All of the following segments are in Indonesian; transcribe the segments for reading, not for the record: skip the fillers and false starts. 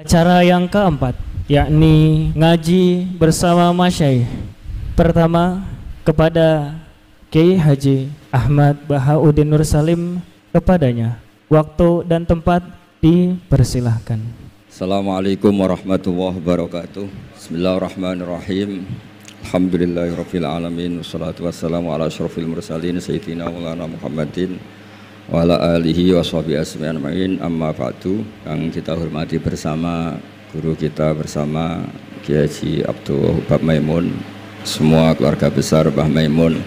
Cara yang keempat, yakni ngaji bersama masyaikh. Pertama, kepada Kiai Haji Ahmad Bahauddin Nur Salim, kepadanya waktu dan tempat dipersilahkan. Assalamualaikum warahmatullahi wabarakatuh. Bismillahirrahmanirrahim. Alhamdulillahirabbil alamin wassalatu wassalamu ala asyrofil mursalin sayyidina maulana Muhammadin wa ala alihi washabihi ajmain. Amma ba'du. Yang kita hormati bersama guru kita bersama Kiai Haji Abdul Wahab Maimun, semua keluarga besar Mbah Maimun,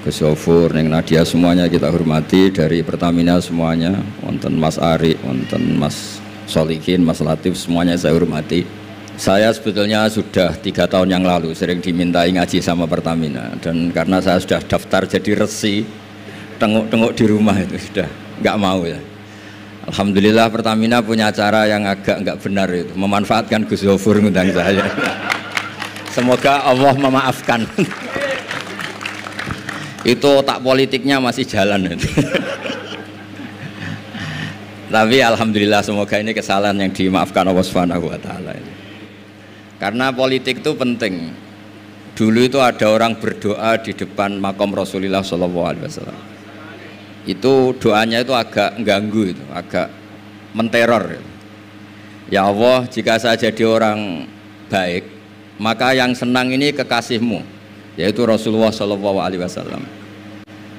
Gus Yofur, Neng Nadia, semuanya kita hormati, dari Pertamina semuanya, wonten Mas Ari, wonten Mas Solikin, Mas Latif, semuanya saya hormati. Saya sebetulnya sudah 3 tahun yang lalu sering dimintai ngaji sama Pertamina, dan karena saya sudah daftar jadi resi, tengok-tengok di rumah itu sudah nggak mau ya. Alhamdulillah Pertamina punya cara yang agak nggak benar itu, memanfaatkan Gus Yofur ngundang saya. Semoga Allah memaafkan. Itu otak politiknya masih jalan itu. Tapi alhamdulillah semoga ini kesalahan yang dimaafkan Allah Subhanahu wa taala. Karena politik itu penting. Dulu itu ada orang berdoa di depan makam Rasulullah SAW. Itu doanya itu agak mengganggu, itu agak menteror. Ya Allah, jika saya jadi orang baik, maka yang senang ini kekasihmu, yaitu Rasulullah SAW.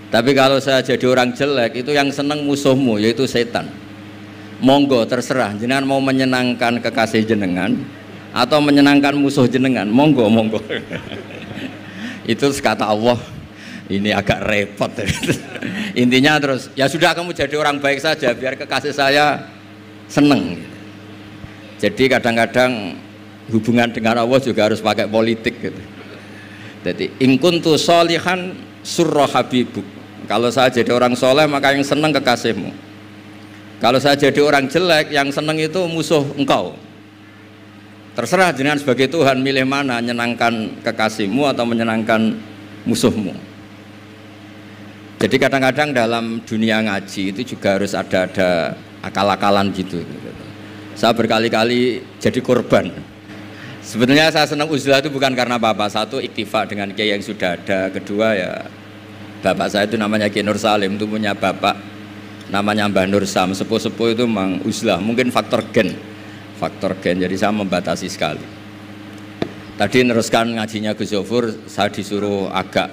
Tapi kalau saya jadi orang jelek, itu yang senang musuhmu, yaitu setan. Monggo terserah, jenengan mau menyenangkan kekasih jenengan atau menyenangkan musuh jenengan, monggo monggo. Itu kata Allah, ini agak repot. Intinya terus, ya sudah kamu jadi orang baik saja, biar kekasih saya seneng. Jadi kadang-kadang hubungan dengan Allah juga harus pakai politik gitu. Jadi in kuntu sholihan surra habibuk. Kalau saya jadi orang soleh maka yang senang kekasihmu. Kalau saya jadi orang jelek yang senang itu musuh engkau. Terserah jenengan sebagai Tuhan milih mana, menyenangkan kekasihmu atau menyenangkan musuhmu. Jadi kadang-kadang dalam dunia ngaji itu juga harus ada akal-akalan gitu. Saya berkali-kali jadi korban. Sebetulnya saya senang uzlah itu bukan karena apa-apa. Satu, iktifa dengan kiai yang sudah ada. Kedua, ya bapak saya itu namanya Kiai Nur Salim, itu punya bapak namanya Mbah Nur Sam. Sepuh-sepuh itu memang uzlah. Mungkin faktor gen. Jadi saya membatasi sekali. Tadi neruskan ngajinya Gus Yofur, saya disuruh agak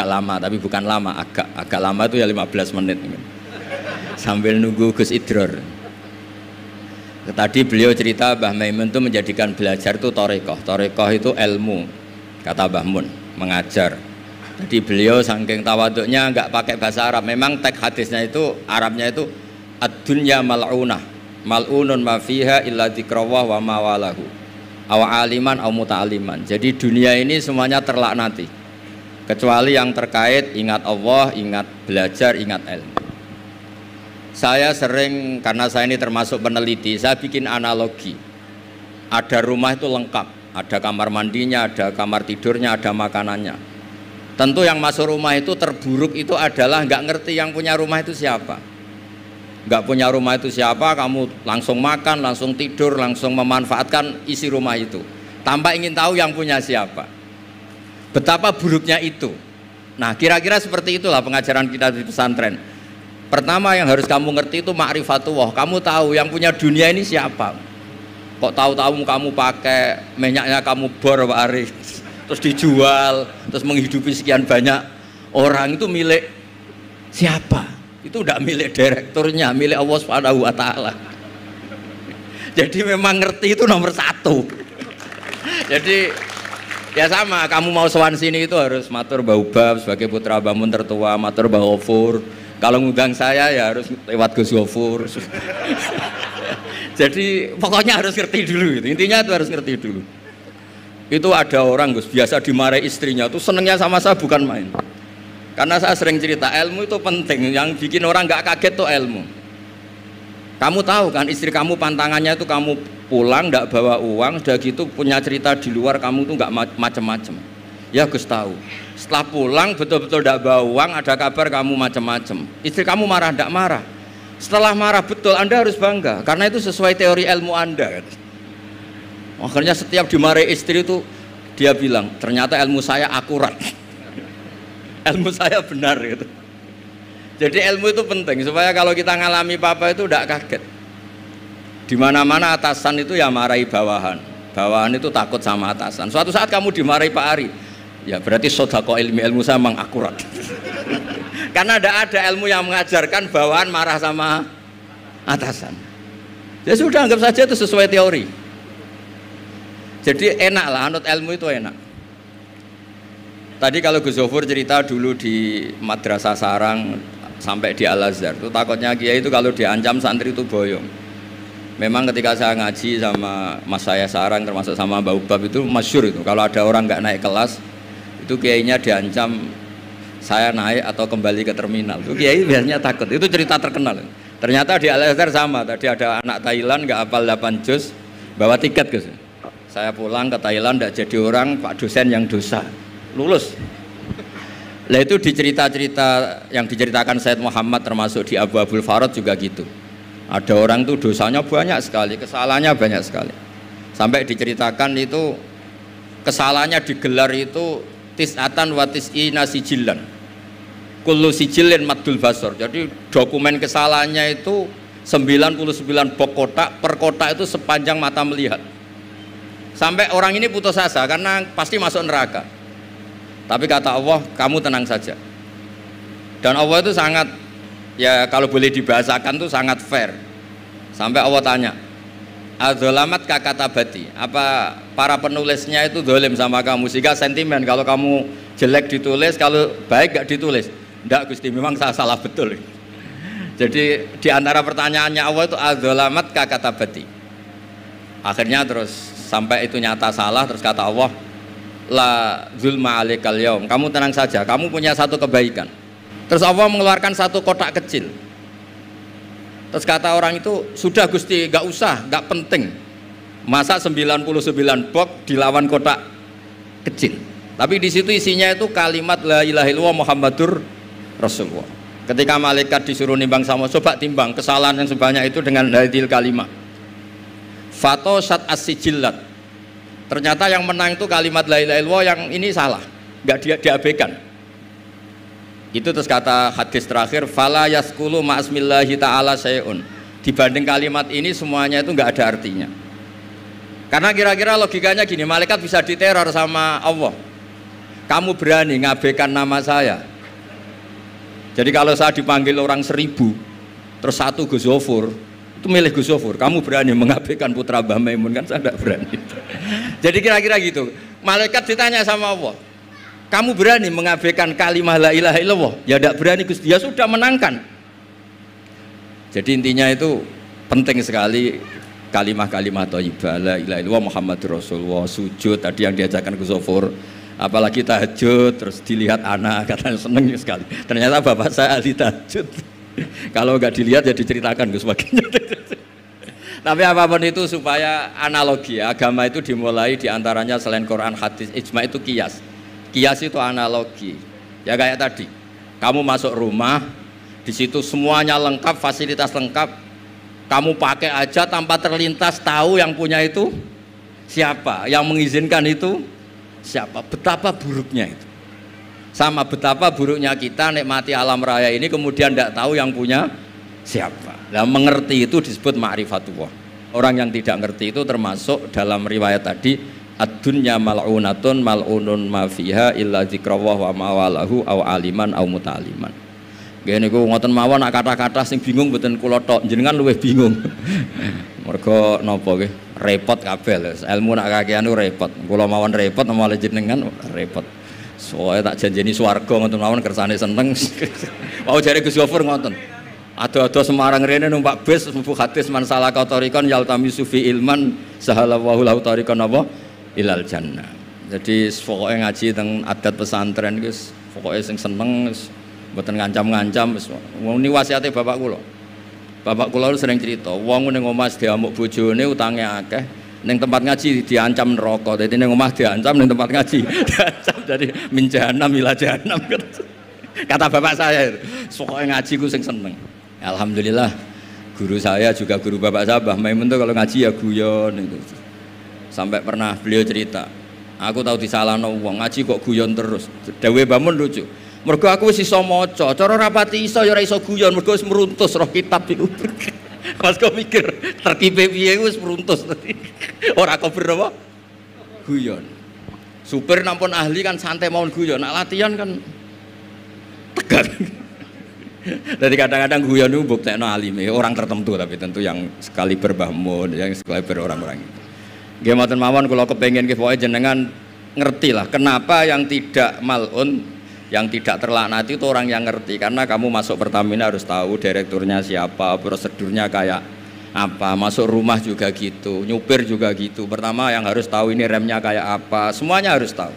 lama, tapi bukan lama, agak lama itu ya 15 menit sambil nunggu Gus Idror. Tadi beliau cerita Mbah Maimun itu menjadikan belajar itu torekoh itu ilmu, kata Mbah Mun, mengajar. Jadi beliau saking tawaduknya nggak pakai bahasa Arab. Memang teks hadisnya itu Arabnya itu ad-dunya mal'unah, mal'unun ma fiha illa dzikrawah wa ma walahu aw aliman aw muta'aliman. Jadi dunia ini semuanya terlaknati kecuali yang terkait ingat Allah, ingat belajar, ingat ilmu. Saya sering, karena saya ini termasuk peneliti, saya bikin analogi. Ada rumah itu lengkap, ada kamar mandinya, ada kamar tidurnya, ada makanannya. Tentu yang masuk rumah itu terburuk itu adalah nggak ngerti yang punya rumah itu siapa. Nggak punya rumah itu siapa, kamu langsung makan, langsung tidur, langsung memanfaatkan isi rumah itu tanpa ingin tahu yang punya siapa. Betapa buruknya itu. Nah, kira-kira seperti itulah pengajaran kita di pesantren. Pertama yang harus kamu ngerti itu ma'rifatullah. Kamu tahu yang punya dunia ini siapa. Kok tahu-tahu kamu pakai minyaknya kamu bor Pak Ari, terus dijual, terus menghidupi sekian banyak orang, itu milik siapa? Itu udah milik direkturnya, milik Allah Subhanahu wa taala. Jadi memang ngerti itu nomor 1. Jadi ya sama, kamu mau sowan sini itu harus matur Mbah Ubab sebagai putra Mbah Mun tertua, matur Mbah Ghafur. Kalau ngundang saya ya harus lewat Gus Ghafur. Jadi pokoknya harus ngerti dulu gitu. Intinya itu harus ngerti dulu. Itu ada orang Gus biasa dimarahi istrinya tuh senengnya sama saya bukan main. Karena saya sering cerita ilmu itu penting, yang bikin orang nggak kaget tuh ilmu. Kamu tahu kan istri kamu pantangannya itu kamu pulang nggak bawa uang, sudah gitu punya cerita di luar kamu tuh nggak macem-macem. Ya Gus tahu. Setelah pulang betul-betul tidak bawa uang, ada kabar kamu macem-macem. Istri kamu marah, tidak marah. Setelah marah betul, Anda harus bangga karena itu sesuai teori ilmu Anda. Akhirnya setiap dimarahi istri itu dia bilang, ternyata ilmu saya akurat. Ilmu saya benar gitu. Jadi ilmu itu penting supaya kalau kita ngalami apa itu tidak kaget. Di mana-mana atasan itu ya marahi bawahan. Bawahan itu takut sama atasan. Suatu saat kamu dimarahi Pak Ari, ya berarti sodako ilmu saya memang akurat. Karena tidak ada ilmu yang mengajarkan bawahan marah sama atasan. Ya sudah, anggap saja itu sesuai teori. Jadi enak lah, anut ilmu itu enak. Tadi kalau Gus Zofur cerita dulu di Madrasah Sarang sampai di Al-Azhar, itu takutnya kiai itu kalau diancam santri itu boyong. Memang ketika saya ngaji sama Mas saya Sarang termasuk sama Mbak Ubab itu masyhur itu, kalau ada orang nggak naik kelas itu kiainya diancam saya naik atau kembali ke terminal. Itu kiai biasanya takut. Itu cerita terkenal. Ternyata di Al-Azhar sama. Tadi ada anak Thailand nggak hafal 8 juz, bawa tiket Gus. Saya pulang ke Thailand tidak jadi orang, Pak dosen yang dosa. Lulus. Lah itu di cerita-cerita yang diceritakan Said Muhammad termasuk di Abu Abdul Farad juga gitu. Ada orang tuh dosanya banyak sekali, kesalahannya banyak sekali. Sampai diceritakan itu kesalahannya digelar itu tis'atan wa tis'ina sijillan. Kullu sijillin maddul basor. Jadi dokumen kesalahannya itu 99 bok kotak, per kotak itu sepanjang mata melihat. Sampai orang ini putus asa karena pasti masuk neraka. Tapi kata Allah, kamu tenang saja. Dan Allah itu sangat, ya kalau boleh dibahasakan itu sangat fair. Sampai Allah tanya, adzolamat kakatabati, apa para penulisnya itu dolim sama kamu sehingga sentimen kalau kamu jelek ditulis, kalau baik gak ditulis. Enggak Gusti, memang saya salah betul. Jadi di antara pertanyaannya Allah itu adzolamat kakatabati. Akhirnya terus sampai itu nyata salah, terus kata Allah, la zulma alaikal yaum, kamu tenang saja, kamu punya satu kebaikan. Terus Allah mengeluarkan satu kotak kecil. Terus kata orang itu, sudah Gusti, gak usah, gak penting. Masa 99 box dilawan kotak kecil. Tapi di situ isinya itu kalimat la ilaha illallah Muhammadur Rasulullah. Ketika malaikat disuruh nimbang sama, coba timbang kesalahan yang sebanyak itu dengan hadil kalimat. Fatosat as-sijillat. Ternyata yang menang itu kalimat la ilaha illallah, yang ini salah, nggak diabaikan. Itu terus kata hadis terakhir, fala yaskulu ma'asmillahi ta'ala syai'un. Dibanding kalimat ini semuanya itu nggak ada artinya. Karena kira-kira logikanya gini, malaikat bisa diteror sama Allah. Kamu berani ngabaikan nama saya. Jadi kalau saya dipanggil orang 1000, terus satu Gus Zofur, itu milih Gus Zofur, kamu berani mengabaikan putra Mbah Maimun, kan saya tidak berani. Jadi kira-kira gitu, malaikat ditanya sama Allah, kamu berani mengabaikan kalimah la ilaha illallah? Ya tidak berani Gus, dia sudah menangkan. Jadi intinya itu penting sekali kalimah-kalimah thayyibah la ilaha illallah Muhammadur Rasulullah. Sujud tadi yang diajarkan Gus Zofur, apalagi tahajud, terus dilihat anak, katanya seneng sekali. Ternyata bapak saya ahli tahajud. Kalau nggak dilihat ya diceritakan Gus baginya. Tapi apapun itu supaya analogi agama itu dimulai diantaranya selain Quran, hadis, ijma itu kias. Kias itu analogi. Ya kayak tadi, kamu masuk rumah, di situ semuanya lengkap, fasilitas lengkap, kamu pakai aja tanpa terlintas tahu yang punya itu siapa, yang mengizinkan itu siapa. Betapa buruknya itu. Sama betapa buruknya kita nikmati alam raya ini kemudian tidak tahu yang punya siapa. Nah, mengerti itu disebut ma'rifatullah. Orang yang tidak ngerti itu termasuk dalam riwayat tadi, ad-dunya mal'unatun mal'unun ma fiha illa dzikrawah wa mawalahu au aliman au muta'aliman. Nggih niku ngoten mawon, nak kata-kata sing bingung mboten kula tok, jenengan luwih bingung. Mergo napa nggih? Repot kabeh lho. Ilmu nak kakean repot. Kula mawon repot malah jenengan repot. Soalnya tak janjeni swarga ngoten mawon kersane seneng. Mau jare Gus Zofur ngoten. Ado-ado Semarang rene numpak bis mlebu hadis man salaka tariqan yaltamisu fi ilman sahalallahu lahu tariqan apa ilal jannah. Jadi pokoke ngaji teng adat pesantren guys, pokoke sing seneng wis mboten ngancam-ngancam wis. Ini wasiate bapak kula. Bapak kula sering cerita, wong ning omah diamuk bojone utange akeh. Neng tempat ngaji diancam neraka, jadi neng omah diancam, neng tempat ngaji diancam, jadi min jahanam ila jahanam. Kata bapak saya, pokoknya ngaji ku sing seneng. Alhamdulillah Guru saya juga guru bapak saya Mbah Maimun tuh kalau ngaji ya guyon itu. Sampai pernah beliau cerita, aku tahu disalahno wong ngaji kok guyon terus. Dawe Bamun lucu. Mergo aku wis iso maca, cara rapati iso ya ora iso guyon, mergo wis meruntus roh kitab iku. Pas kok mikir tertibe piye wis meruntus. Ora kober apa? Guyon. Supir nampun ahli kan santai mawon guyon, nak latihan kan tegar. Jadi kadang-kadang guyon itu buktekno alime, orang tertentu tapi tentu yang sekali Mbah Mun, yang sekali orang-orang itu. Nggih mboten mawon kula kepengin nggih pokoke jenengan ngerti lah kenapa yang tidak malun, yang tidak terlaknati itu orang yang ngerti, karena kamu masuk Pertamina harus tahu direkturnya siapa, prosedurnya kayak apa, masuk rumah juga gitu, nyupir juga gitu. Pertama yang harus tahu ini remnya kayak apa, semuanya harus tahu.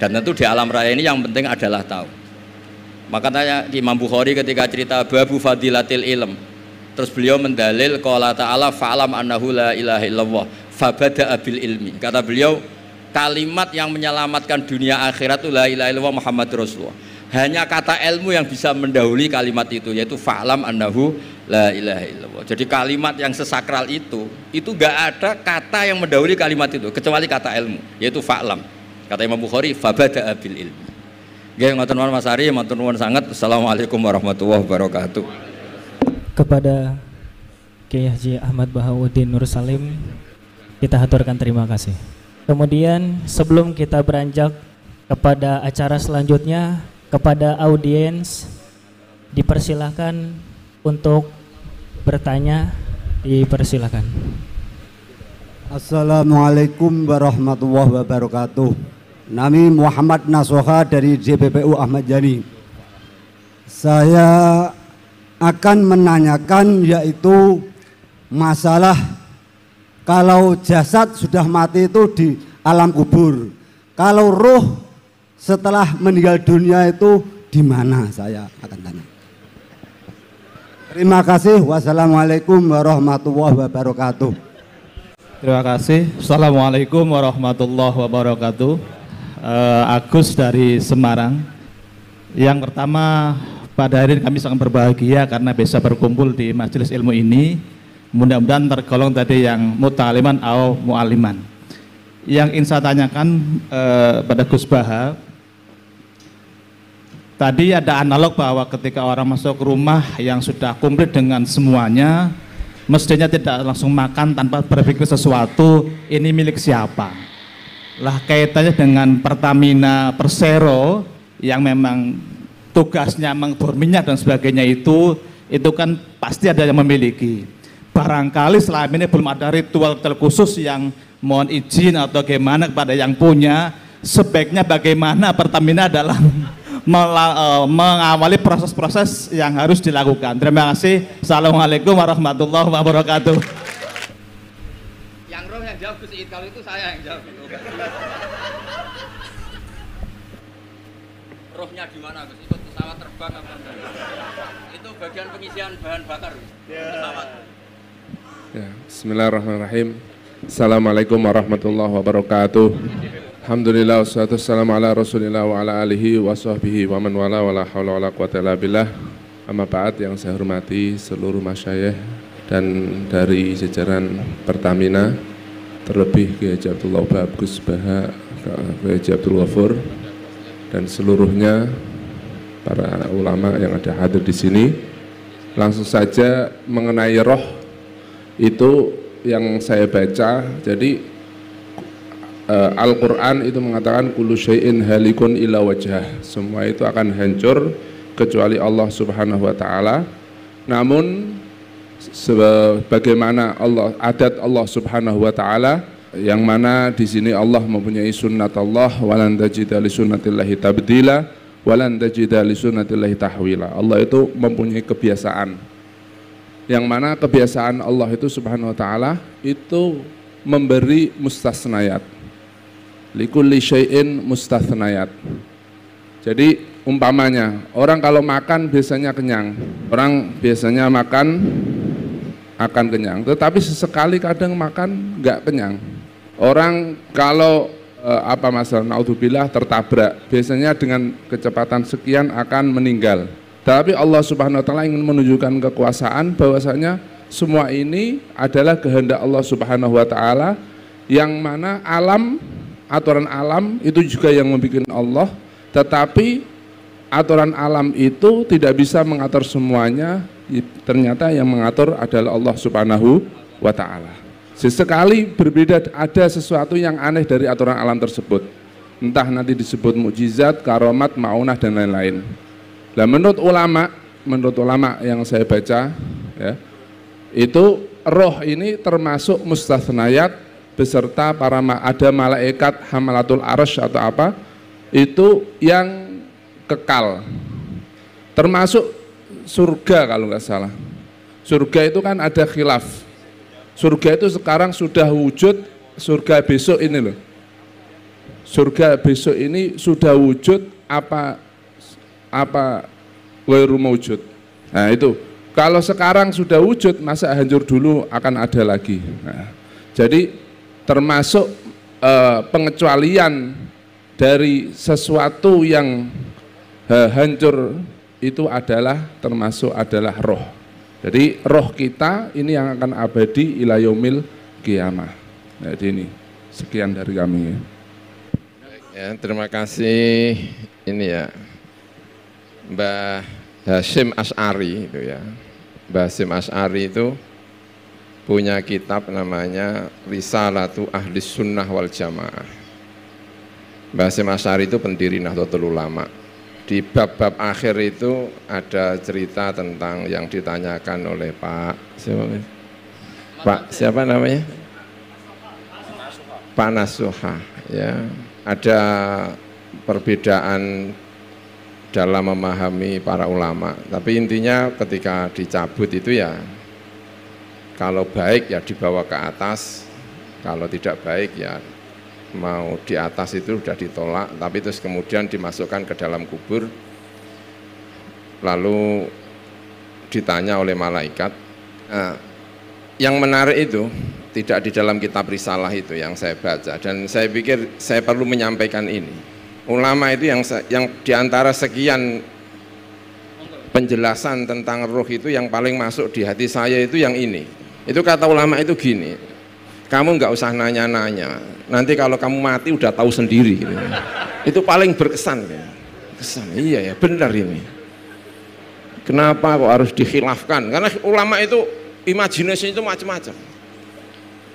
Dan tentu di alam raya ini yang penting adalah tahu. Makanya Imam Bukhari ketika cerita babu fadilatil ilm, terus beliau mendalil qala ta'ala fa'lam annahu la ilaha illallah fabada'a bil ilmi. Kata beliau kalimat yang menyelamatkan dunia akhirat itu la ilaha illallah Muhammad Rasulullah. Hanya kata ilmu yang bisa mendahului kalimat itu, yaitu fa'lam annahu la ilaha illallah. Jadi kalimat yang sesakral itu gak ada kata yang mendahului kalimat itu kecuali kata ilmu, yaitu fa'lam. Kata Imam Bukhari fabada'a bil ilmi. Nggih ngoten mawon Mas Ari, matur nuwun sanget. Assalamualaikum warahmatullahi wabarakatuh. Kepada Kiai Haji Ahmad Bahauddin Nur Salim kita haturkan terima kasih. Kemudian sebelum kita beranjak kepada acara selanjutnya, kepada audiens dipersilahkan untuk bertanya, dipersilahkan. Assalamualaikum warahmatullahi wabarakatuh. Nami Muhammad Nasoha dari JPPU Ahmad Yani. Saya akan menanyakan yaitu masalah kalau jasad sudah mati itu di alam kubur, kalau ruh setelah meninggal dunia itu di mana, saya akan tanya. Terima kasih. Wassalamualaikum warahmatullahi wabarakatuh. Terima kasih. Assalamualaikum warahmatullahi wabarakatuh. Agus dari Semarang. Yang pertama, pada hari ini kami sangat berbahagia karena bisa berkumpul di majelis ilmu ini. Mudah-mudahan tergolong tadi yang muta'aliman atau mu'aliman. Yang ingin saya tanyakan pada Gus Baha, tadi ada analog bahwa ketika orang masuk rumah yang sudah komplit dengan semuanya, mestinya tidak langsung makan tanpa berpikir sesuatu, ini milik siapa. Lah kaitannya dengan Pertamina Persero yang memang tugasnya mengbor minyak dan sebagainya itu kan pasti ada yang memiliki. Barangkali selama ini belum ada ritual khusus yang mohon izin atau bagaimana kepada yang punya, sebaiknya bagaimana Pertamina dalam mengawali proses-proses yang harus dilakukan. Terima kasih. Assalamualaikum warahmatullahi wabarakatuh. Yang roh yang jawab Gus Iid, kalau itu saya yang jawab. Rohnya di mana Gus? Ikut pesawat terbang apa enggak? Itu bagian pengisian bahan bakar pesawat. Ya, bismillahirrahmanirrahim. Assalamualaikum warahmatullahi wabarakatuh. Alhamdulillah wassalatu wassalamu ala Rasulillah wa ala alihi wa sahbihi wa man wala wala haula wala quwata illa billah. Amma ba'd, yang saya hormati seluruh masyayikh dan dari jajaran Pertamina, terlebih Kiai Haji Abdullah Wahab, Gus Baha, Kiai Haji Abdul Ghafur dan seluruhnya para ulama yang ada hadir di sini. Langsung saja mengenai roh itu yang saya baca, jadi Al-Quran itu mengatakan kullu syai'in halikun illa wajhah, semua itu akan hancur kecuali Allah Subhanahu wa taala. Namun sebagaimana adat Allah Subhanahu wa taala, yang mana di sini Allah mempunyai sunnat Allah, walan tajida li sunnatillahi tabdila walan tajida li sunnatillahi tahwila. Allah itu mempunyai kebiasaan, yang mana kebiasaan Allah itu Subhanahu wa taala itu memberi mustasnayat. Likulli syai'in mustasnayat. Jadi umpamanya orang kalau makan biasanya kenyang, orang biasanya makan akan kenyang, tetapi sesekali kadang makan nggak kenyang. Orang kalau masalah naudzubillah tertabrak, biasanya dengan kecepatan sekian akan meninggal. Tapi Allah Subhanahu wa taala ingin menunjukkan kekuasaan bahwasanya semua ini adalah kehendak Allah Subhanahu wa taala, yang mana alam, aturan alam itu juga yang membuat Allah, tetapi aturan alam itu tidak bisa mengatur semuanya, ternyata yang mengatur adalah Allah Subhanahu wa taala. Sesekali berbeda, ada sesuatu yang aneh dari aturan alam tersebut, entah nanti disebut mukjizat, karomat, maunah dan lain-lain. Nah, menurut ulama yang saya baca ya, itu roh ini termasuk mustathnayat beserta ada malaikat hamalatul arsy atau apa, itu yang kekal, termasuk surga kalau nggak salah. Surga itu kan ada khilaf. Surga itu sekarang sudah wujud, surga besok ini loh. Surga besok ini sudah wujud apa ghairu mawjud. Nah itu, kalau sekarang sudah wujud, masa hancur dulu akan ada lagi. Nah, jadi termasuk pengecualian dari sesuatu yang hancur itu termasuk adalah roh. Jadi roh kita ini yang akan abadi ila yaumil qiyamah. Jadi ini sekian dari kami. Ya, terima kasih ini ya Mbah Hasyim Asy'ari itu ya. Mbah Hasyim Asy'ari itu punya kitab namanya Risalatu Ahlis Sunnah wal Jamaah. Mbah Hasyim Asy'ari itu pendiri Nahdlatul Ulama. Di bab-bab akhir itu ada cerita tentang yang ditanyakan oleh siapa namanya? Pak Nasuha ya. Ada perbedaan dalam memahami para ulama, tapi intinya ketika dicabut itu ya, kalau baik ya dibawa ke atas, kalau tidak baik ya mau di atas itu sudah ditolak, tapi terus kemudian dimasukkan ke dalam kubur, lalu ditanya oleh malaikat. Nah, yang menarik itu tidak di dalam kitab risalah itu yang saya baca, dan saya pikir saya perlu menyampaikan ini. Ulama itu yang diantara sekian penjelasan tentang roh itu yang paling masuk di hati saya itu yang ini. Itu kata ulama itu gini, kamu nggak usah nanya-nanya, nanti kalau kamu mati udah tahu sendiri gitu. Itu paling berkesan gitu. Kesan, iya ya benar ini. Kenapa kok harus dikhilafkan? Karena ulama itu imajinasi itu macam-macam.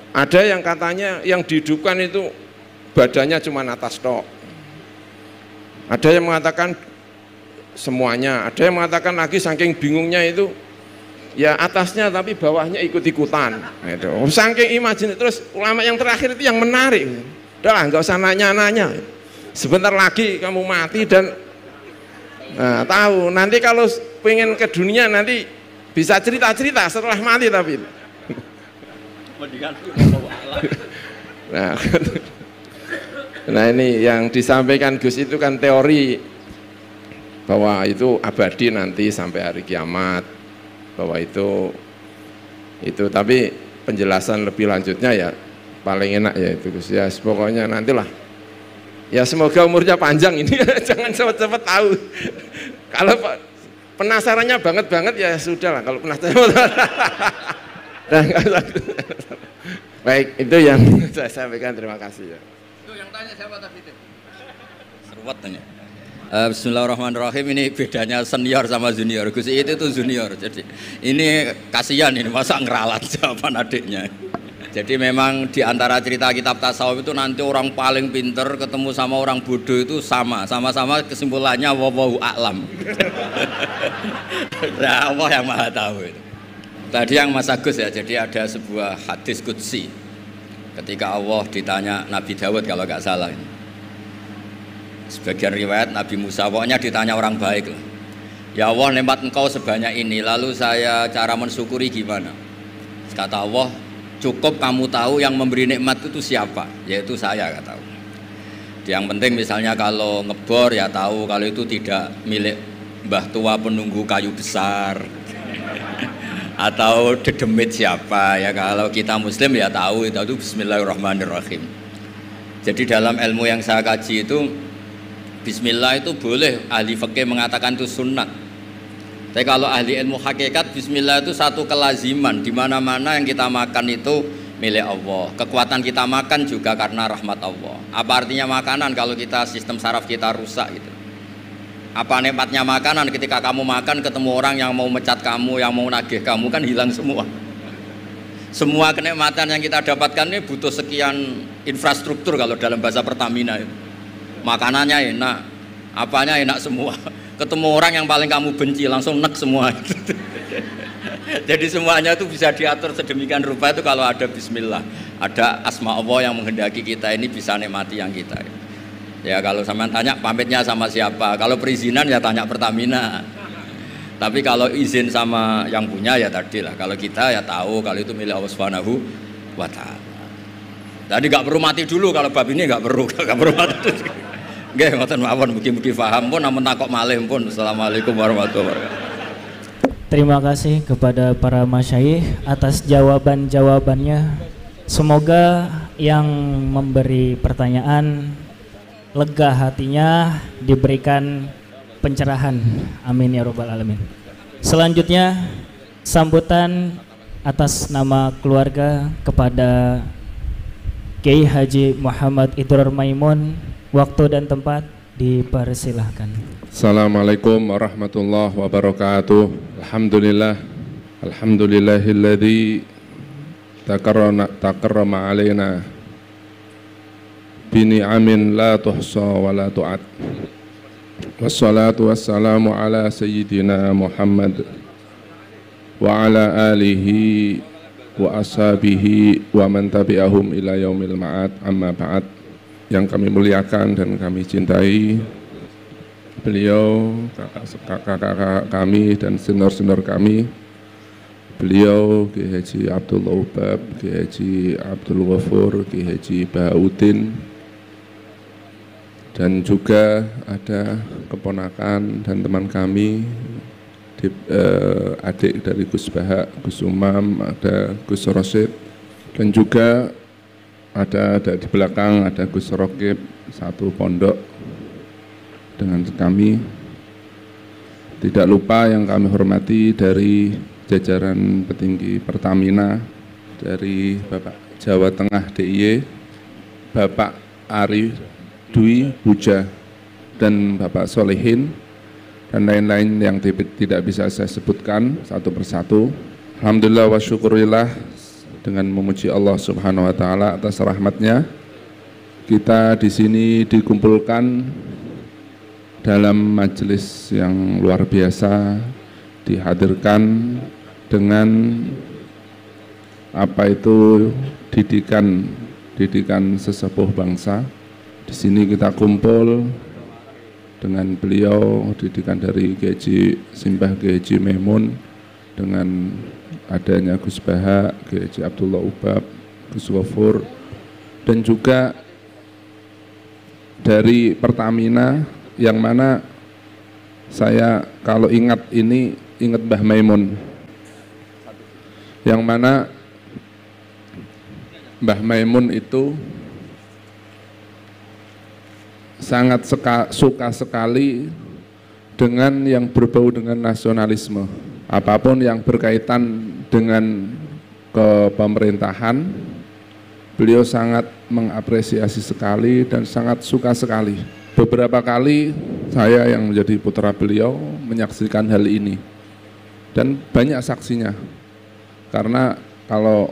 Ada yang katanya yang dihidupkan itu badannya cuma atas tok. Ada yang mengatakan semuanya, ada yang mengatakan lagi saking bingungnya itu ya atasnya tapi bawahnya ikut-ikutan. Itu saking imajinasi. Terus ulama yang terakhir itu yang menarik. Udahlah nggak usah nanya-nanya. Sebentar lagi kamu mati dan tahu nanti kalau pengen ke dunia nanti bisa cerita-cerita setelah mati tapi. Nah ini yang disampaikan Gus itu kan teori bahwa itu abadi nanti sampai hari kiamat, bahwa itu tapi penjelasan lebih lanjutnya ya paling enak ya itu Gus ya, pokoknya nantilah ya, semoga umurnya panjang ini jangan cepat-cepat tahu. Kalau penasarannya banget ya sudah lah, kalau penasaran baik, itu yang saya sampaikan, terima kasih ya. Yang tanya siapa tadi itu? Seruat tanya. Bismillahirrahmanirrahim. Ini bedanya senior sama junior. Gus itu junior. Jadi ini kasihan ini masa ngeralat jawaban adiknya. Jadi memang di antara cerita kitab tasawuf itu nanti orang paling pinter ketemu sama orang bodoh itu sama-sama kesimpulannya wallahu a'lam. Nah, Allah yang Maha tahu itu. Tadi yang Mas Agus ya, jadi ada sebuah hadis qudsi ketika Allah ditanya Nabi Dawud kalau nggak salah, sebagian riwayat Nabi Musa, pokoknya ditanya orang baik lah, ya Allah nikmat engkau sebanyak ini, lalu saya cara mensyukuri gimana? Kata Allah, cukup kamu tahu yang memberi nikmat itu siapa, yaitu saya, kata Allah. Yang penting misalnya kalau ngebor ya tahu kalau itu tidak milik mbah tua penunggu kayu besar atau dedemit siapa ya, kalau kita muslim ya tahu itu bismillahirrahmanirrahim. Jadi dalam ilmu yang saya kaji itu bismillah itu boleh ahli fikih mengatakan itu sunnat, Tapi kalau ahli ilmu hakikat, bismillah itu satu kelaziman. Di mana-mana yang kita makan itu milik Allah. Kekuatan kita makan juga karena rahmat Allah. Apa artinya makanan kalau kita sistem saraf kita rusak gitu? Apa nikmatnya makanan ketika kamu makan ketemu orang yang mau mecat kamu, yang mau nagih kamu, kan hilang semua. Semua kenikmatan yang kita dapatkan ini butuh sekian infrastruktur kalau dalam bahasa Pertamina itu. Makanannya enak, apanya enak semua. Ketemu orang yang paling kamu benci langsung nek semua. Jadi semuanya itu bisa diatur sedemikian rupa itu kalau ada bismillah, ada asma Allah yang menghendaki kita ini bisa nikmati yang kita. Ya kalau sampean tanya pamitnya sama siapa, kalau perizinan ya tanya Pertamina. Tapi kalau izin sama yang punya ya tadi lah, kalau kita ya tahu kalau itu milik Allah Subhanahu wa taala. Jadi nggak perlu mati dulu kalau bab ini nggak perlu mati dulu. Nggih ngoten mawon, mugi-mugi paham pun namun takok malih pun. Assalamualaikum warahmatullahi wabarakatuh. Terima kasih kepada para masyayikh atas jawaban-jawabannya. Semoga yang memberi pertanyaan lega hatinya, diberikan pencerahan. Amin ya robbal alamin. Selanjutnya sambutan atas nama keluarga kepada Kiai Haji Muhammad Idror Maimun. Waktu dan tempat dipersilahkan. Assalamualaikum warahmatullahi wabarakatuh. Alhamdulillahilladzi takarrama alaina bini'amin la tuhsa wa la tu'ad. Wassalatu wassalamu ala sayyidina Muhammad wa ala alihi wa ashabihi wa man tabi'ahum ila yaumil ma'ad, amma ba'd. Yang kami muliakan dan kami cintai beliau, kakak-kakak kami dan senior-senior kami, beliau Kiai Haji Abdullah Ubab, Kiai Haji Abdul Ghafur, Kiai Haji Bahauddin, dan juga ada keponakan dan teman kami, adik dari Gus Baha, Gus Umam, ada Gus Rosid, dan juga ada di belakang ada Gus Rokib, satu pondok dengan kami. Tidak lupa yang kami hormati dari jajaran petinggi Pertamina, dari Bapak Jawa Tengah DIY, Bapak Ari Dwi Buja, dan Bapak Solehin, dan lain-lain yang tidak bisa saya sebutkan satu persatu. Alhamdulillah wa syukurillah, dengan memuji Allah Subhanahu wa taala atas rahmatnya, kita di sini dikumpulkan dalam majelis yang luar biasa, dihadirkan dengan apa itu didikan sesepuh bangsa. Di sini kita kumpul dengan beliau, didikan dari Kiai Haji Simbah Kiai Haji Maimun, dengan adanya Gus Baha, Kiai Haji Abdullah Ubab, Gus Ghafur, dan juga dari Pertamina, yang mana saya kalau ingat ini ingat Mbah Maimun, yang mana Mbah Maimun itu sangat suka sekali dengan yang berbau dengan nasionalisme. Apapun yang berkaitan dengan kepemerintahan, beliau sangat mengapresiasi sekali dan sangat suka sekali. Beberapa kali saya yang menjadi putra beliau menyaksikan hal ini, dan banyak saksinya. Karena kalau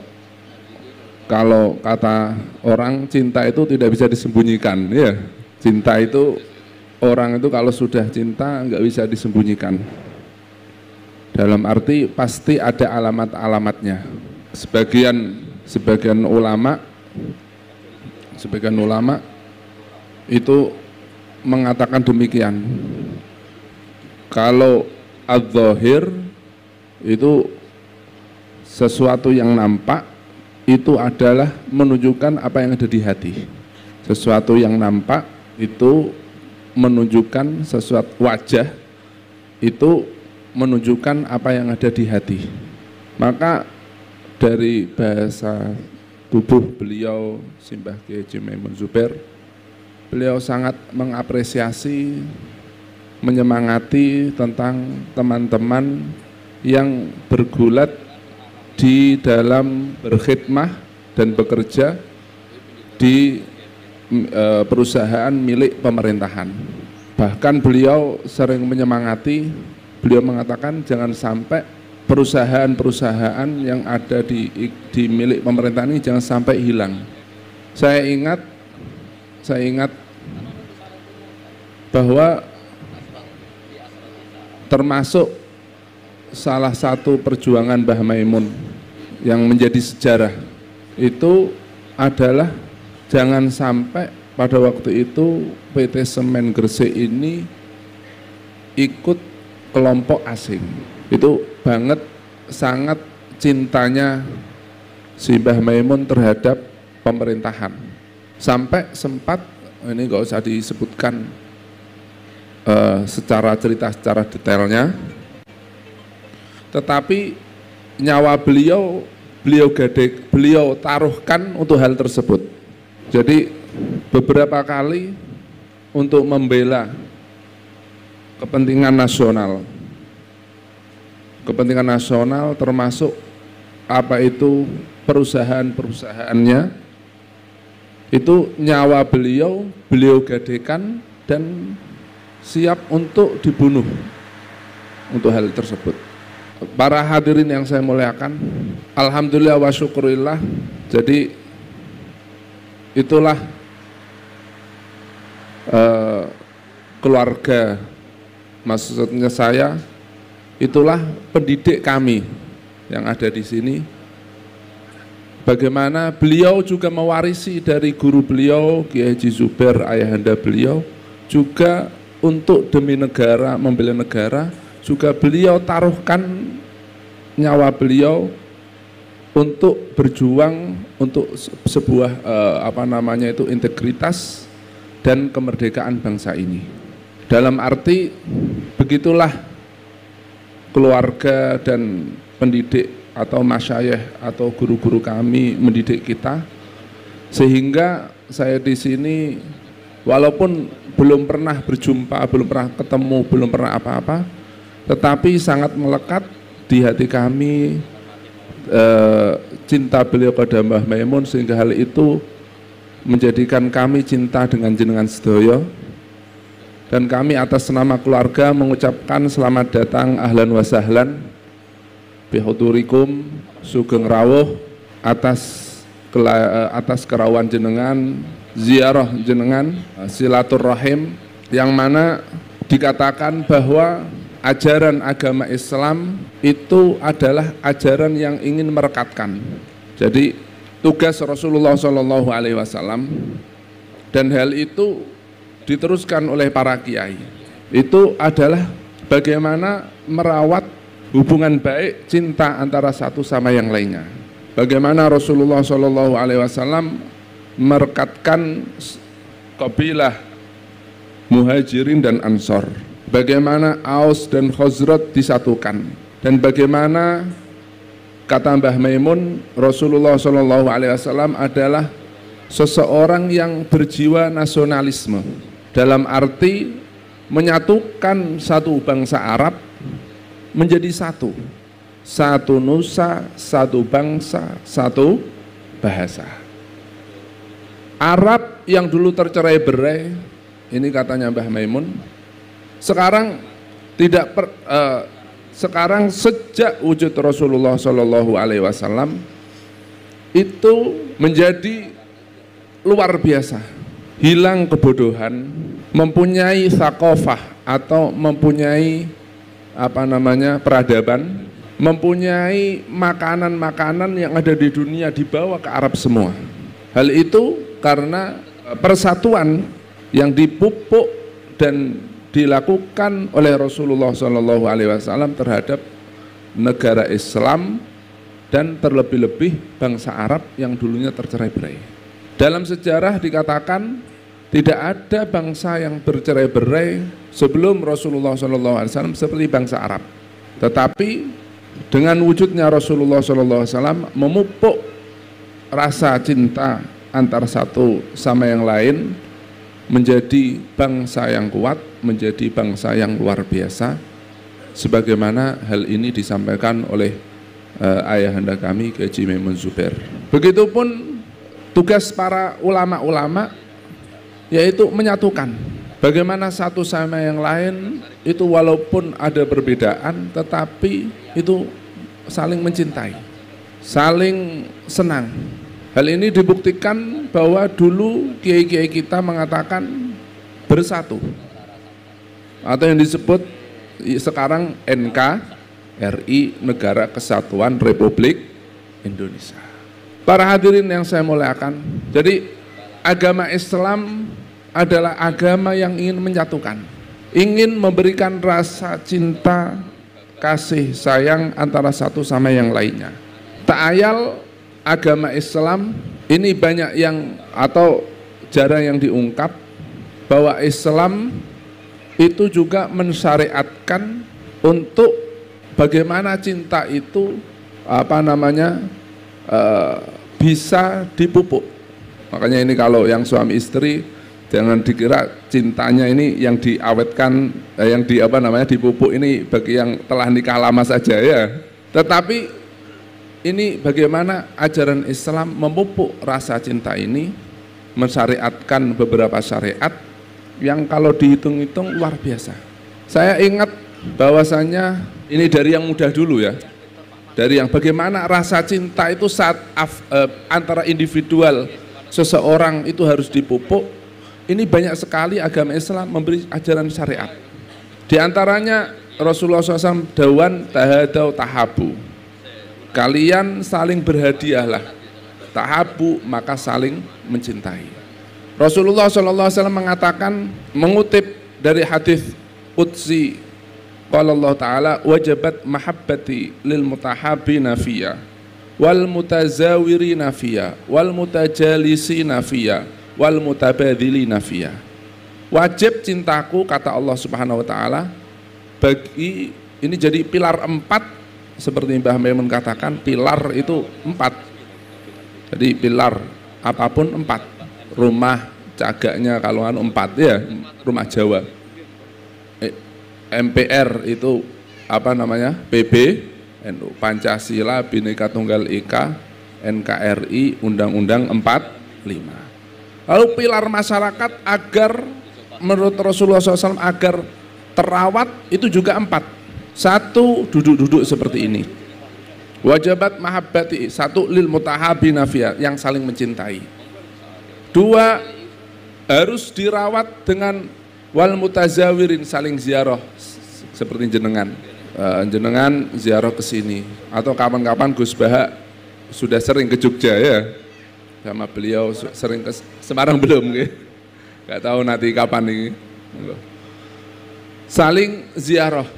kata orang, cinta itu tidak bisa disembunyikan, ya. Cinta itu, orang itu kalau sudah cinta nggak bisa disembunyikan. Dalam arti pasti ada alamat-alamatnya. Sebagian ulama itu mengatakan demikian. Kalau adz-dzahir itu sesuatu yang nampak, itu adalah menunjukkan apa yang ada di hati. Sesuatu yang nampak itu menunjukkan sesuatu, wajah itu menunjukkan apa yang ada di hati. Maka dari bahasa tubuh beliau, Simbah Kiai Haji Maimun Zubair, beliau sangat mengapresiasi menyemangati tentang teman-teman yang bergulat di dalam berkhidmah dan bekerja di perusahaan milik pemerintahan. Bahkan beliau sering menyemangati, beliau mengatakan jangan sampai perusahaan-perusahaan yang ada di milik pemerintahan ini jangan sampai hilang. Saya ingat bahwa termasuk salah satu perjuangan Mbah Maimun yang menjadi sejarah itu adalah jangan sampai pada waktu itu PT Semen Gresik ini ikut kelompok asing. Itu banget sangat cintanya si Mbah Maimun terhadap pemerintahan. Sampai sempat, ini nggak usah disebutkan secara detailnya, tetapi nyawa beliau taruhkan untuk hal tersebut. Jadi beberapa kali untuk membela kepentingan nasional termasuk apa itu perusahaan-perusahaannya, itu nyawa beliau gadekan dan siap untuk dibunuh untuk hal tersebut. Para hadirin yang saya muliakan, alhamdulillah wa syukurillah, jadi itulah keluarga, maksudnya saya, itulah pendidik kami yang ada di sini. Bagaimana beliau juga mewarisi dari guru beliau Kiai Haji Zubair, ayahanda beliau, juga untuk demi negara, membela negara, juga beliau taruhkan nyawa beliau untuk berjuang untuk sebuah integritas dan kemerdekaan bangsa ini. Dalam arti begitulah keluarga dan pendidik atau masyayikh atau guru-guru kami mendidik kita, sehingga saya di sini walaupun belum pernah berjumpa, belum pernah ketemu, belum pernah apa-apa, tetapi sangat melekat di hati kami cinta beliau pada Mbah Maimun, sehingga hal itu menjadikan kami cinta dengan jenengan sedoyo. Dan kami atas nama keluarga mengucapkan selamat datang, ahlan wa sahlan bihudurikum, sugeng rawuh atas kerawan jenengan, ziarah jenengan, silaturrahim, yang mana dikatakan bahwa ajaran agama Islam itu adalah ajaran yang ingin merekatkan. Jadi tugas Rasulullah SAW, dan hal itu diteruskan oleh para kiai, itu adalah bagaimana merawat hubungan baik, cinta antara satu sama yang lainnya. Bagaimana Rasulullah SAW merekatkan kabilah Muhajirin dan Ansor, bagaimana Aus dan Khazraj disatukan, dan bagaimana kata Mbah Maimun, Rasulullah SAW adalah seseorang yang berjiwa nasionalisme, dalam arti menyatukan satu bangsa Arab menjadi satu nusa, satu bangsa, satu bahasa. Arab yang dulu tercerai-berai, ini katanya Mbah Maimun, sekarang sekarang sejak wujud Rasulullah SAW itu menjadi luar biasa, hilang kebodohan, mempunyai thaqafah atau mempunyai peradaban, mempunyai makanan-makanan yang ada di dunia dibawa ke Arab semua. Hal itu karena persatuan yang dipupuk dan dilakukan oleh Rasulullah SAW terhadap negara Islam dan terlebih-lebih bangsa Arab yang dulunya tercerai-berai. Dalam sejarah dikatakan tidak ada bangsa yang bercerai-berai sebelum Rasulullah SAW seperti bangsa Arab. Tetapi dengan wujudnya Rasulullah SAW memupuk rasa cinta antara satu sama yang lain, menjadi bangsa yang kuat, menjadi bangsa yang luar biasa, sebagaimana hal ini disampaikan oleh ayahanda kami Kiai Haji Maimun Zubair. Begitupun tugas para ulama-ulama, yaitu menyatukan bagaimana satu sama yang lain itu walaupun ada perbedaan tetapi itu saling mencintai, saling senang. Hal ini dibuktikan bahwa dulu kiai-kiai kita mengatakan bersatu, atau yang disebut sekarang NKRI, Negara Kesatuan Republik Indonesia. Para hadirin yang saya muliakan, jadi agama Islam adalah agama yang ingin menyatukan, ingin memberikan rasa cinta, kasih sayang antara satu sama yang lainnya. Tak ayal agama Islam ini banyak yang atau jarang yang diungkap bahwa Islam itu juga mensyariatkan untuk bagaimana cinta itu bisa dipupuk. Makanya ini kalau yang suami istri jangan dikira cintanya ini yang diawetkan, yang dipupuk ini bagi yang telah nikah lama saja ya. Tetapi ini bagaimana ajaran Islam memupuk rasa cinta ini, mensyariatkan beberapa syariat yang kalau dihitung-hitung luar biasa. Saya ingat bahwasanya ini dari yang mudah dulu ya, dari yang bagaimana rasa cinta itu saat antara individual seseorang itu harus dipupuk. Ini banyak sekali agama Islam memberi ajaran syariat. Di antaranya Rasulullah SAW dawan tahadau tahabu, kalian saling berhadiahlah, tahabu maka saling mencintai. Rasulullah SAW mengatakan, mengutip dari hadis qudsi, qala Allah Ta'ala wajabat mahabbati lil mutahabbina fiyya wal mutazawirina fiyya wal mutajalisina fiyya wal mutabadzilina fiyya. Wajib cintaku, kata Allah Subhanahu wa taala, bagi ini jadi pilar 4, seperti Mbah Maimun katakan, pilar itu 4. Jadi pilar apapun 4. Rumah cagaknya kalau 4 ya, rumah Jawa. MPR itu PB, NU, Pancasila, Bhinneka Tunggal Ika, NKRI, Undang-Undang 45. Lalu pilar masyarakat agar menurut Rasulullah SAW agar terawat itu juga 4. 1, duduk-duduk seperti ini. Wajabat mahabbati, 1 lil mutahabbina fiyya, yang saling mencintai. 2, harus dirawat dengan wal mutazawirin, saling ziarah seperti jenengan. Jenengan ziarah ke sini atau kapan-kapan Gus Baha sudah sering ke Jogja ya. Sama beliau sering ke Semarang belum nggih? Enggak tahu nanti kapan ini. Saling ziarah,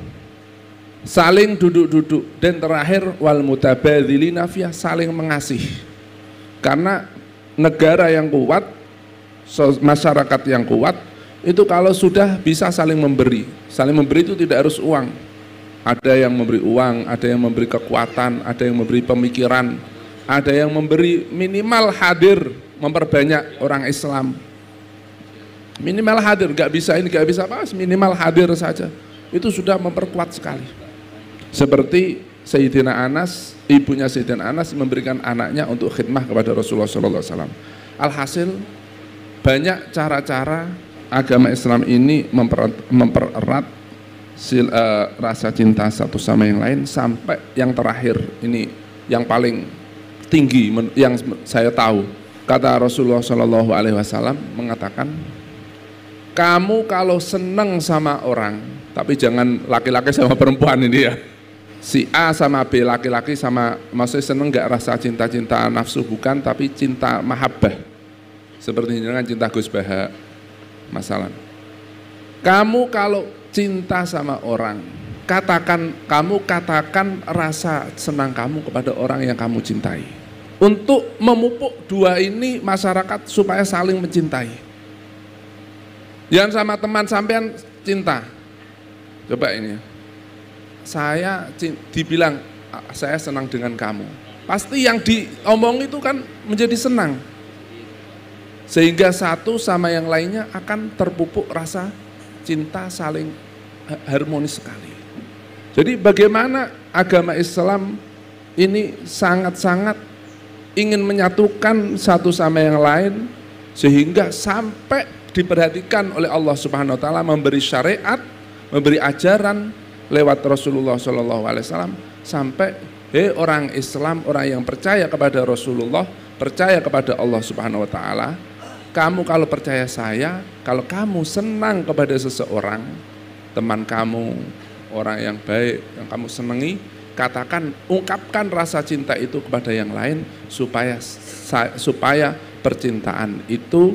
saling duduk-duduk, dan terakhir wal mutabadzilina fiyya, saling mengasihi. Karena negara yang kuat, masyarakat yang kuat itu kalau sudah bisa saling memberi. Saling memberi itu tidak harus uang. Ada yang memberi uang, ada yang memberi kekuatan, ada yang memberi pemikiran, ada yang memberi minimal hadir, memperbanyak orang Islam. Minimal hadir, nggak bisa ini, nggak bisa apa, minimal hadir saja. Itu sudah memperkuat sekali. Seperti Sayyidina Anas, ibunya Sayyidina Anas memberikan anaknya untuk khidmah kepada Rasulullah SAW. Alhasil banyak cara-cara agama Islam ini mempererat rasa cinta satu sama yang lain, sampai yang terakhir ini yang paling tinggi yang saya tahu. Kata Rasulullah SAW mengatakan, kamu kalau seneng sama orang, tapi jangan laki-laki sama perempuan ini ya, si A sama B, laki-laki sama, maksudnya seneng nggak rasa cinta-cinta nafsu, bukan, tapi cinta mahabbah, seperti dengan cinta Gus Baha masalah. Kamu kalau cinta sama orang, kamu katakan rasa senang kamu kepada orang yang kamu cintai, untuk memupuk dua ini masyarakat supaya saling mencintai. Jangan sama teman sampean cinta. Coba ini, saya dibilang saya senang dengan kamu, pasti yang diomong itu kan menjadi senang. sehingga satu sama yang lainnya akan terpupuk rasa cinta saling harmonis sekali. Jadi bagaimana agama Islam ini sangat-sangat ingin menyatukan satu sama yang lain, sehingga sampai diperhatikan oleh Allah Subhanahu wa taala memberi syariat, memberi ajaran lewat Rasulullah SAW sampai orang Islam, orang yang percaya kepada Rasulullah, percaya kepada Allah Subhanahu wa taala, kamu kalau percaya saya, kalau kamu senang kepada seseorang, teman kamu, orang yang baik yang kamu senangi, katakan, ungkapkan rasa cinta itu kepada yang lain supaya percintaan itu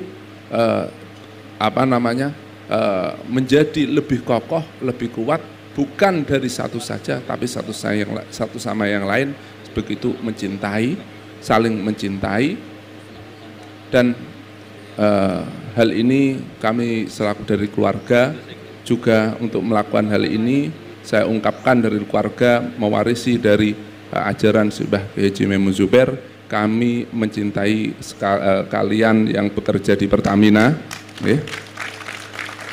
menjadi lebih kokoh, lebih kuat, bukan dari satu saja tapi satu sama yang lain begitu mencintai, saling mencintai. Dan hal ini kami selaku dari keluarga juga untuk melakukan hal ini, saya ungkapkan dari keluarga mewarisi dari ajaran Syekh Haji Maimun Zubair, kami mencintai kalian yang bekerja di Pertamina.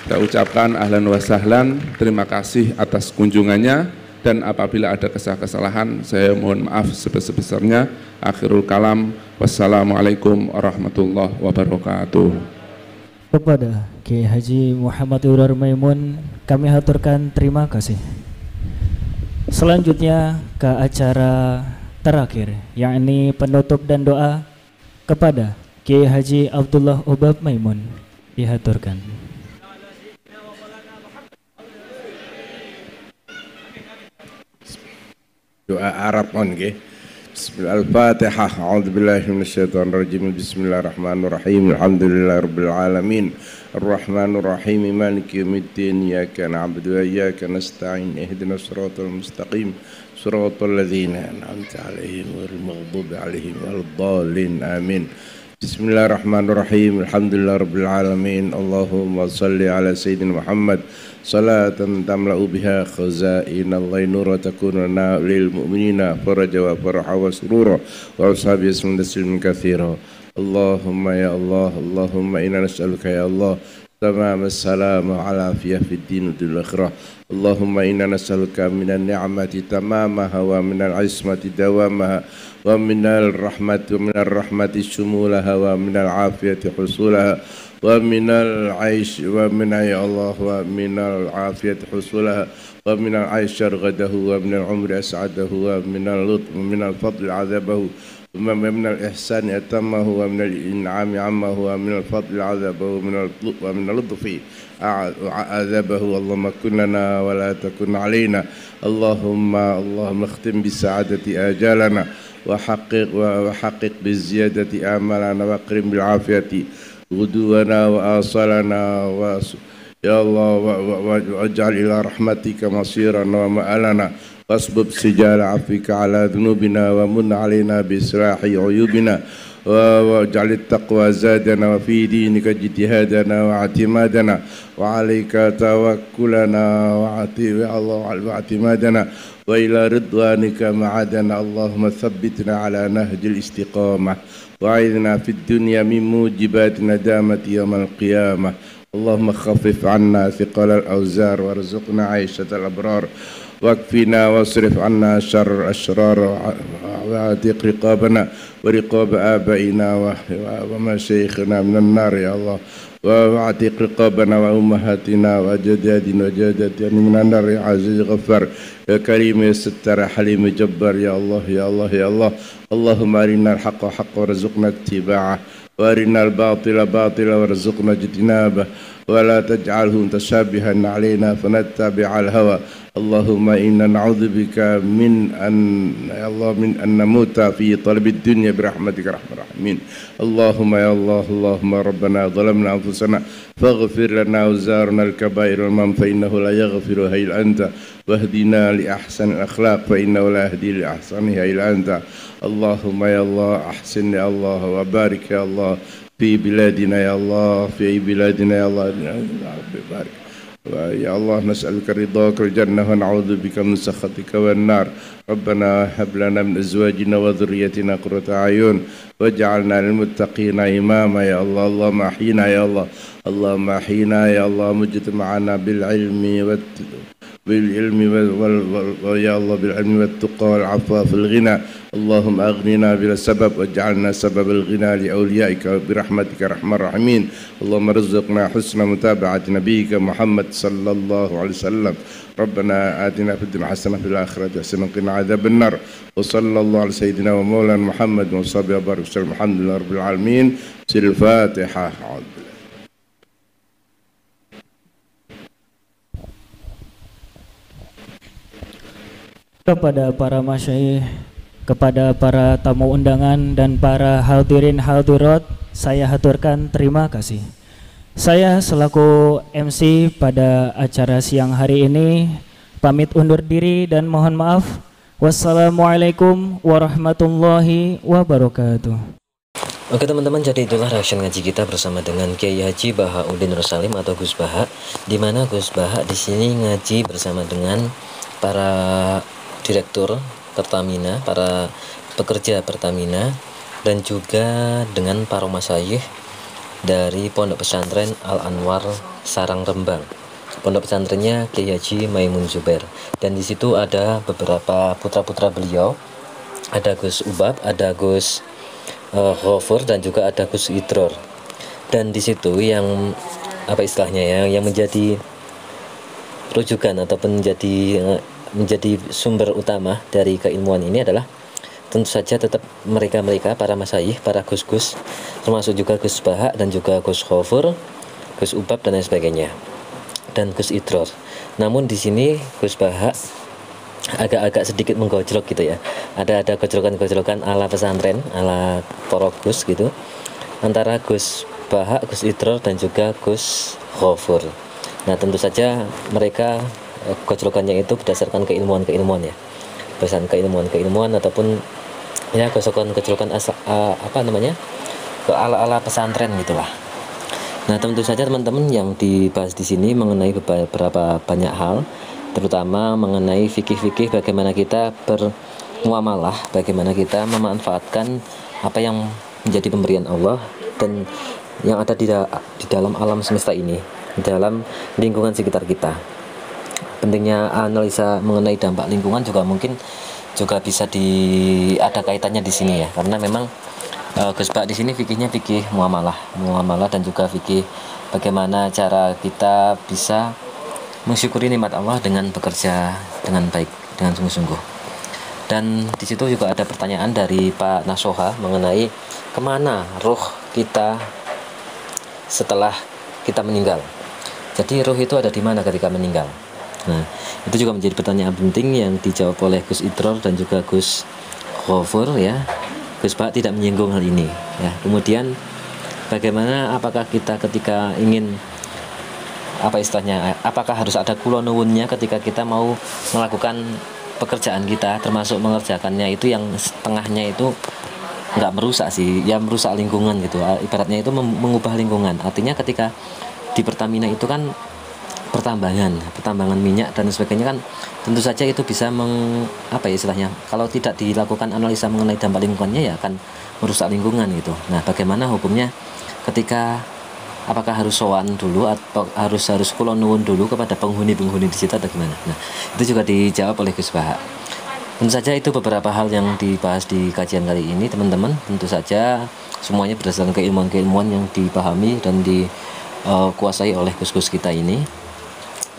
Saya ucapkan ahlan wa sahlan, terima kasih atas kunjungannya, dan apabila ada kesalahan saya mohon maaf sebesar-besarnya. Akhirul kalam, wassalamualaikum warahmatullahi wabarakatuh. Kepada Kiai Haji Muhammad Ibrahim Maimun kami haturkan terima kasih. Selanjutnya ke acara terakhir, yakni penutup dan doa kepada Kiai Haji Abdullah Ubab Maimun dihaturkan. Doa Arab on nggih. Bismillahirrahmanirrahim. A'udzubillahi minasyaitonir rajim. Bismillahirrahmanirrahim. Alhamdulillahirabbil alamin. Arrahmanirrahim. Maliki yaumiddin. Iyyaka na'budu wa iyyaka nasta'in. Ihdinas siratal mustaqim. Siratal ladzina an'amta 'alaihim ghairil maghdubi 'alaihim waladdallin. Amin. Bismillahirrahmanirrahim. Alhamdulillahirabbil alamin. Allahumma shalli ala sayyidina Muhammad salatan tamla'u biha khaza'ina Allahi nura takununa lil mu'minina faraja wa faraha wa surura wa ashabi ismin taslimin katsira. Allahumma ya Allah, Allahumma inna nas'aluka ya Allah tamam as-salam wa al-afiyah fid din wal akhirah. Allahumma inna nas'aluka minan ni'mati tamamaha wa minal ismati dawamaha wa minal rahmati shumulaha wa minal afiyati husulaha wa minal aish wa min ya Allah wa minal afiyati husulaha wa minal aish syarghadahu wa minal umri as'adahu wa minal lutf wa minal fadli azabahu wa minal ihsani atamahu wa minal in'ami ammahu wa minal fadli azabahu wa minal lutfi azabahu. Allahumma kun lana wa la takun alaina. Allahumma ikhtim bi sa'adati ajalana wa haqqiq bi ziyadati amalana wa akrim bil afiyati غدونا وآصلنا يا الله واجعل إلى رحمتك مصيرنا ومآلنا واصبب سجال عفوك على ذنوبنا ومن علينا بإصلاح عيوبنا واجعل التقوى زادنا وفي دينك اجتهادنا واعتمادنا وعليك توكلنا واعتمادنا وإلى رضوانك معادنا. اللهم ثبتنا على نهج الاستقامة وأعذنا في الدنيا من موجبات ندامة يوم القيامة. اللهم خفف عنا ثقل الأوزار وارزقنا عيشة الأبرار واكفنا واصرف عنا شر الأشرار واعتق رقابنا ورقاب آبائنا ومشايخنا من النار يا الله واعتق رقابنا وأمهاتنا وأجدادنا وجداتنا من النار يا عزيز غفار يا كريم يا ستار يا حليم جبار يا الله يا الله يا الله. اللهم أرنا الحق حقا وارزقنا اتباعه وأرنا الباطل باطلا وارزقنا اجتنابه ولا تجعله متشابها علينا فنتبع الهوى. اللهم إنا نعوذ بك من أن نموت في طلب الدنيا برحمتك أرحم الراحمين. اللهم يا الله اللهم ربنا ظلمنا أنفسنا فاغفر لنا وزارنا الكبائر والمن فإنه لا يغفرها إلا أنت واهدنا لأحسن الأخلاق فإنه لا يهدي لأحسنها إلا أنت. اللهم يا الله أحسن يا الله وبارك يا الله في بلادنا يا الله في بلادنا يا الله بارك. يا الله نسألك رضاك الجنة ونعوذ بك من سخطك والنار. ربنا هب لنا من أزواجنا وذريتنا قرة أعين واجعلنا للمتقين إماما يا الله. اللهم أحينا يا الله، اللهم أحينا يا الله، مجد معنا بالعلم يا الله بالعلم والتقى والعفاف والغنى. اللهم أغننا بلا سبب واجعلنا سبب الغنى لأوليائك برحمتك أرحم الراحمين. اللهم ارزقنا حسن متابعة نبيك محمد صلى الله عليه وسلم. ربنا آتنا في الدنيا حسنة في الآخرة حسنة وقنا عذاب النار. وصلى الله على سيدنا ومولانا محمد وصحبه وبارك وسلم. الحمد لله رب العالمين. سير الفاتحة. Kepada para masyayikh, kepada para tamu undangan dan para hadirin hadirat, saya haturkan terima kasih. Saya selaku MC pada acara siang hari ini pamit undur diri dan mohon maaf. Wassalamualaikum warahmatullahi wabarakatuh. Oke teman-teman, jadi itulah reaction ngaji kita bersama dengan Kiai Haji Bahauddin Nursalim atau Gus Baha, di mana Gus Baha di sini ngaji bersama dengan para direktur Pertamina, para pekerja Pertamina, dan juga dengan para masyayikh dari Pondok Pesantren Al Anwar Sarang Rembang. Pondok pesantrennya Kiai Haji Maimun Zubair, dan di situ ada beberapa putra-putra beliau, ada Gus Ubab, ada Gus Ghafur, dan juga ada Gus Idror. Dan di situ yang apa istilahnya ya, yang menjadi rujukan ataupun menjadi sumber utama dari keilmuan ini adalah tentu saja tetap mereka para masyayikh, para gus-gus, termasuk juga Gus Baha dan juga Gus Ghafur, Gus Ubab dan lain sebagainya, dan Gus Idror. Namun di sini Gus Baha agak sedikit menggojlok gitu ya. Ada gojlokan ala pesantren, ala porogus gitu, antara Gus Baha, Gus Idror dan juga Gus Ghafur. Nah tentu saja mereka gojlokannya itu berdasarkan keilmuan ya, berdasarkan keilmuan ataupun ya gojlokan ke ala pesantren gitulah. Nah tentu saja teman-teman, yang dibahas di sini mengenai beberapa banyak hal, terutama mengenai fikih bagaimana kita bermuamalah, bagaimana kita memanfaatkan apa yang menjadi pemberian Allah dan yang ada di dalam alam semesta ini, di dalam lingkungan sekitar kita. Pentingnya analisa mengenai dampak lingkungan juga mungkin juga bisa ada kaitannya di sini ya, karena memang Gus Bak di sini fikihnya fikih muamalah dan juga fikih bagaimana cara kita bisa mensyukuri nikmat Allah dengan bekerja dengan baik, dengan sungguh-sungguh. Dan di situ juga ada pertanyaan dari Pak Nasoha mengenai kemana ruh kita setelah kita meninggal. Jadi ruh itu ada di mana ketika meninggal? Nah, itu juga menjadi pertanyaan penting yang dijawab oleh Gus Idror dan juga Gus Ghafur ya. Gus Bak tidak menyinggung hal ini ya. Kemudian bagaimana, apakah kita ketika ingin apa istilahnya, apakah harus ada kulonuwunnya ketika kita mau melakukan pekerjaan kita, termasuk mengerjakannya itu yang setengahnya itu nggak merusak sih, ya merusak lingkungan gitu, ibaratnya itu mengubah lingkungan. Artinya ketika di Pertamina itu kan pertambangan minyak dan sebagainya kan tentu saja itu bisa istilahnya, kalau tidak dilakukan analisa mengenai dampak lingkungannya ya akan merusak lingkungan gitu. Nah bagaimana hukumnya ketika, apakah harus sowan dulu atau harus kulon nuwun dulu kepada penghuni di situ atau gimana? Nah itu juga dijawab oleh Gus Baha. Tentu saja itu beberapa hal yang dibahas di kajian kali ini teman-teman. Tentu saja semuanya berdasarkan keilmuan yang dipahami dan dikuasai oleh gus-gus kita ini.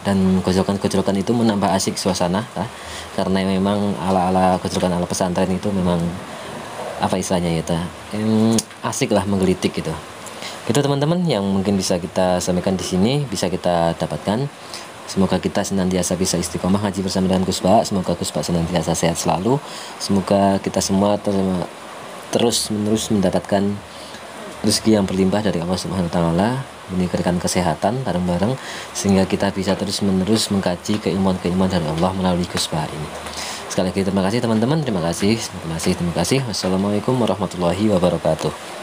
Dan gojlokan itu menambah asik suasana karena memang ala gojlokan ala pesantren itu memang apa istilahnya ya asik lah, menggelitik gitu. Itu teman-teman yang mungkin bisa kita sampaikan di sini, bisa kita dapatkan. Semoga kita senantiasa bisa istiqomah ngaji bersama dengan Gus Bak. Semoga Gus Bak senantiasa sehat selalu. Semoga kita semua terus-menerus mendapatkan rezeki yang berlimpah dari Allah Subhanahu wa taala, diberikan kesehatan bareng-bareng sehingga kita bisa terus-menerus mengkaji keilmuan dari Allah melalui Gus Bak ini. Sekali lagi terima kasih teman-teman, terima kasih. Wassalamualaikum warahmatullahi wabarakatuh.